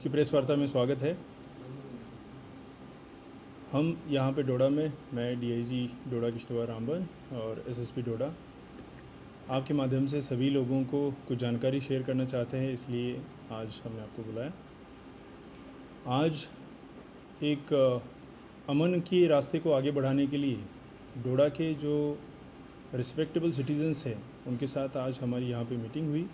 की प्रेस वार्ता में स्वागत है। हम यहाँ पे डोडा में, मैं डीआईजी डोडा किश्तवाड़ रामबन और एसएसपी डोडा आपके माध्यम से सभी लोगों को कुछ जानकारी शेयर करना चाहते हैं, इसलिए आज हमने आपको बुलाया। आज एक अमन के रास्ते को आगे बढ़ाने के लिए डोडा के जो रिस्पेक्टेबल सिटीजन्स हैं उनके साथ आज हमारी यहाँ पे मीटिंग हुई।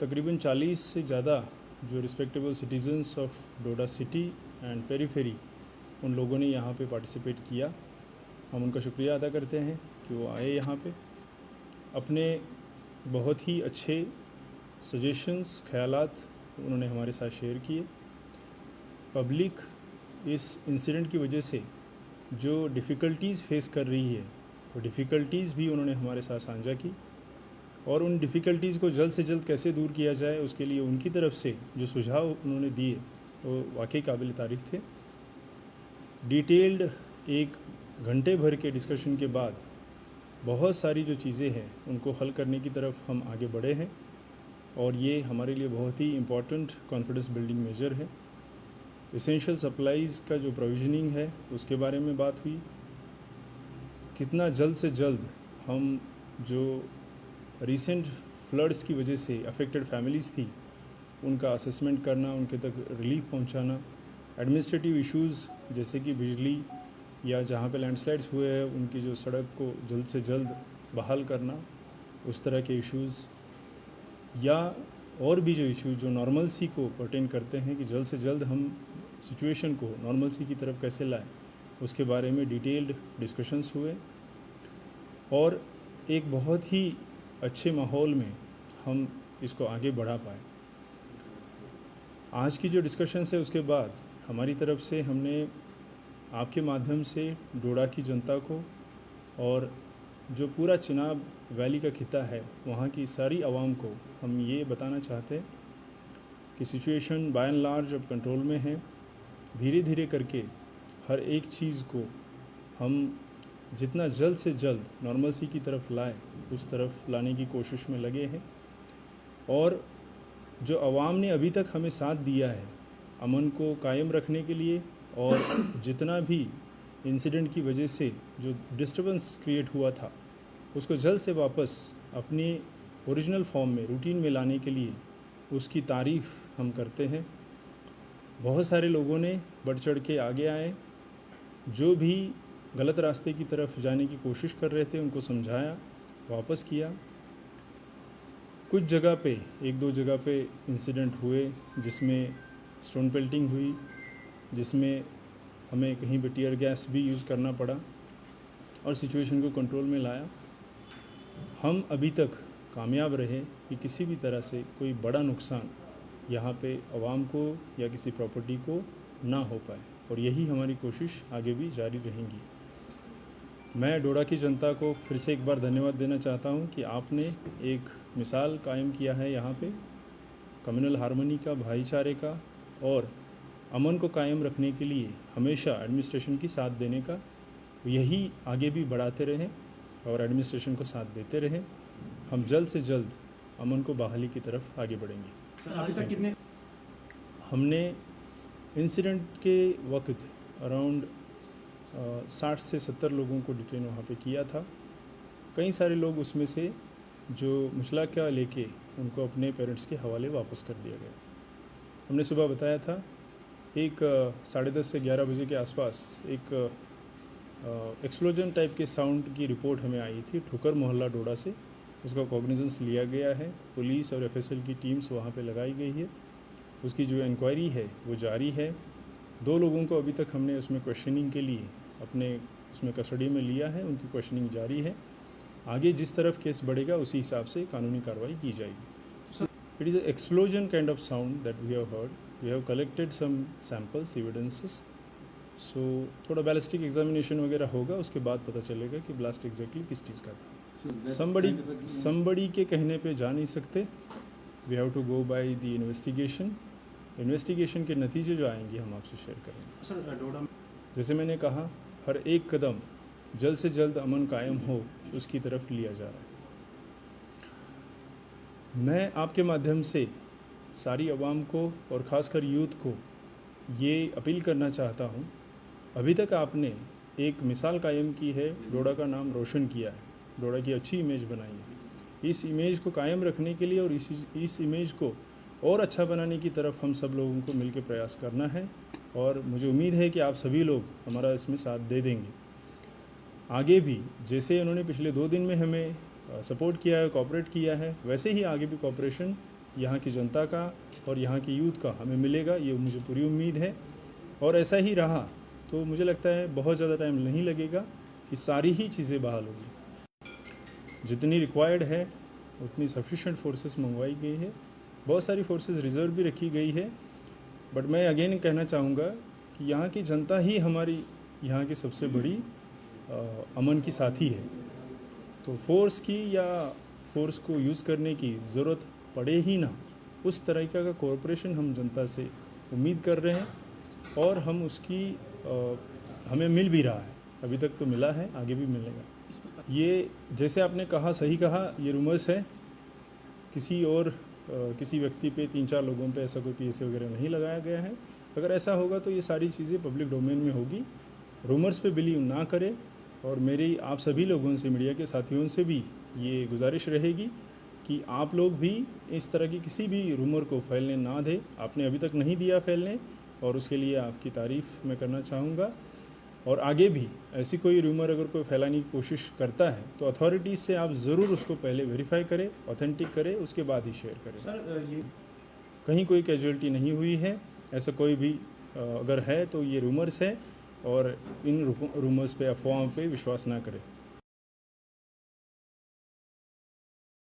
तकरीबन 40 से ज़्यादा जो respectable citizens of Doda city and periphery उन लोगों ने यहाँ पे पार्टिसिपेट किया। हम उनका शुक्रिया अदा करते हैं कि वो आए यहाँ पे, अपने बहुत ही अच्छे सजेशंस, ख्यालात उन्होंने हमारे साथ शेयर किए। पब्लिक इस इंसिडेंट की वजह से जो डिफ़िकल्टीज़ फेस कर रही है वो डिफ़िकल्टीज़ भी उन्होंने हमारे साथ साझा की और उन डिफ़िकल्टीज़ को जल्द से जल्द कैसे दूर किया जाए उसके लिए उनकी तरफ से जो सुझाव उन्होंने दिए वो वाकई काबिल तारीफ़ थे। डिटेल्ड 1 घंटे भर के डिस्कशन के बाद बहुत सारी जो चीज़ें हैं उनको हल करने की तरफ हम आगे बढ़े हैं और ये हमारे लिए बहुत ही इम्पॉर्टेंट कॉन्फिडेंस बिल्डिंग मेजर है। एसेंशियल सप्लाईज़ का जो प्रोविजनिंग है उसके बारे में बात हुई। कितना जल्द से जल्द हम जो रिसेंट फ्लड्स की वजह से अफेक्टेड फैमिलीज़ थी उनका असेसमेंट करना, उनके तक रिलीफ पहुंचाना, एडमिनिस्ट्रेटिव इश्यूज़ जैसे कि बिजली या जहां पे लैंडस्लाइड्स हुए हैं उनकी जो सड़क को जल्द से जल्द बहाल करना, उस तरह के इश्यूज़ या और भी जो इश्यूज़ जो नॉर्मलसी को पर्टेन करते हैं कि जल्द से जल्द हम सिचुएशन को नॉर्मलसी की तरफ कैसे लाएं, उसके बारे में डिटेल्ड डिस्कशंस हुए और एक बहुत ही अच्छे माहौल में हम इसको आगे बढ़ा पाए। आज की जो डिस्कशंस है उसके बाद हमारी तरफ से हमने आपके माध्यम से डोडा की जनता को और जो पूरा चिनाब वैली का खिता है वहाँ की सारी आवाम को हम ये बताना चाहते हैं कि सिचुएशन बाय एंड लार्ज अब कंट्रोल में है। धीरे धीरे करके हर एक चीज़ को हम जितना जल्द से जल्द नॉर्मलसी की तरफ लाए उस तरफ लाने की कोशिश में लगे हैं और जो आवाम ने अभी तक हमें साथ दिया है अमन को कायम रखने के लिए और जितना भी इंसिडेंट की वजह से जो डिस्टर्बेंस क्रिएट हुआ था उसको जल्द से वापस अपनी ओरिजिनल फॉर्म में, रूटीन में लाने के लिए उसकी तारीफ़ हम करते हैं। बहुत सारे लोगों ने बढ़ चढ़ के आगे आए, जो भी गलत रास्ते की तरफ जाने की कोशिश कर रहे थे उनको समझाया, वापस किया। कुछ जगह पे, 1-2 जगह पे इंसिडेंट हुए जिसमें स्टोन पेल्टिंग हुई, जिसमें हमें कहीं पे टीयर गैस भी यूज़ करना पड़ा और सिचुएशन को कंट्रोल में लाया। हम अभी तक कामयाब रहे कि किसी भी तरह से कोई बड़ा नुकसान यहाँ पे आवाम को या किसी प्रॉपर्टी को ना हो पाए और यही हमारी कोशिश आगे भी जारी रहेंगी। मैं डोडा की जनता को फिर से एक बार धन्यवाद देना चाहता हूँ कि आपने एक मिसाल कायम किया है यहाँ पे कम्युनल हार्मनी का, भाईचारे का और अमन को कायम रखने के लिए हमेशा एडमिनिस्ट्रेशन की साथ देने का। यही आगे भी बढ़ाते रहें और एडमिनिस्ट्रेशन को साथ देते रहें। हम जल्द से जल्द अमन को बहाली की तरफ आगे बढ़ेंगे। सर, अभी तक कितने हमने इंसिडेंट के वक्त अराउंड 60 से 70 लोगों को डिटेन वहाँ पे किया था। कई सारे लोग उसमें से जो मुशलाका लेके उनको अपने पेरेंट्स के हवाले वापस कर दिया गया। हमने सुबह बताया था एक 10:30 से 11 बजे के आसपास एक एक्सप्लोजन टाइप के साउंड की रिपोर्ट हमें आई थी ठुकर मोहल्ला डोडा से। उसका कॉग्निजेंस लिया गया है, पुलिस और एफएसएल की टीम्स वहाँ पे लगाई गई है। उसकी जो इंक्वायरी है वो जारी है। 2 लोगों को अभी तक हमने उसमें क्वेश्चनिंग के लिए अपने उसमें कस्टडी में लिया है, उनकी क्वेश्चनिंग जारी है। आगे जिस तरफ केस बढ़ेगा उसी हिसाब से कानूनी कार्रवाई की जाएगी। It is a explosion kind of sound that we have heard. We have collected some samples, evidences. So थोड़ा बैलिस्टिक एग्जामिनेशन वगैरह होगा, उसके बाद पता चलेगा कि ब्लास्ट एग्जैक्टली किस चीज़ का था। समबड़ी के कहने पे जा नहीं सकते। We have to go by the investigation के नतीजे जो आएंगे हम आपसे शेयर करेंगे। सर, डोडा में जैसे मैंने कहा, हर एक कदम जल्द से जल्द अमन कायम हो उसकी तरफ लिया जा रहा है। मैं आपके माध्यम से सारी आवाम को और ख़ासकर यूथ को ये अपील करना चाहता हूँ, अभी तक आपने एक मिसाल कायम की है, डोडा का नाम रोशन किया है, डोडा की अच्छी इमेज बनाई है। इस इमेज को कायम रखने के लिए और इस इमेज को और अच्छा बनाने की तरफ हम सब लोगों को मिलकर प्रयास करना है और मुझे उम्मीद है कि आप सभी लोग हमारा इसमें साथ दे देंगे। आगे भी जैसे उन्होंने पिछले 2 दिन में हमें सपोर्ट किया है, कोऑपरेट किया है, वैसे ही आगे भी कोऑपरेशन यहाँ की जनता का और यहाँ की यूथ का हमें मिलेगा, ये मुझे पूरी उम्मीद है। और ऐसा ही रहा तो मुझे लगता है बहुत ज़्यादा टाइम नहीं लगेगा कि सारी ही चीज़ें बहाल होगी। जितनी रिक्वायर्ड है उतनी सफिशेंट फोर्सेस मंगवाई गई है, बहुत सारी फोर्सेस रिज़र्व भी रखी गई है। बट मैं अगेन कहना चाहूँगा कि यहाँ की जनता ही हमारी यहाँ की सबसे बड़ी अमन की साथी है। तो फोर्स की या फोर्स को यूज़ करने की ज़रूरत पड़े ही ना, उस तरीक़े का कोऑपरेशन हम जनता से उम्मीद कर रहे हैं और हम उसकी हमें मिल भी रहा है। अभी तक तो मिला है, आगे भी मिलेगा। ये जैसे आपने कहा, सही कहा, ये रूमर्स है। किसी व्यक्ति पे 3-4 लोगों पे ऐसा कोई पीएसए वगैरह नहीं लगाया गया है। अगर ऐसा होगा तो ये सारी चीज़ें पब्लिक डोमेन में होगी। रूमर्स पे बिलीव ना करें और मेरी आप सभी लोगों से, मीडिया के साथियों से भी ये गुजारिश रहेगी कि आप लोग भी इस तरह की किसी भी रूमर को फैलने ना दें। आपने अभी तक नहीं दिया फैलने और उसके लिए आपकी तारीफ़ मैं करना चाहूँगा। और आगे भी ऐसी कोई रूमर अगर कोई फैलाने की कोशिश करता है तो अथॉरिटीज़ से आप ज़रूर उसको पहले वेरीफाई करें, ऑथेंटिक करें, उसके बाद ही शेयर करें। सर ये कहीं कोई कैजुअलिटी नहीं हुई है, ऐसा कोई भी अगर है तो ये रूमर्स है और इन रूमर्स पे, अफवाहों पे विश्वास ना करें।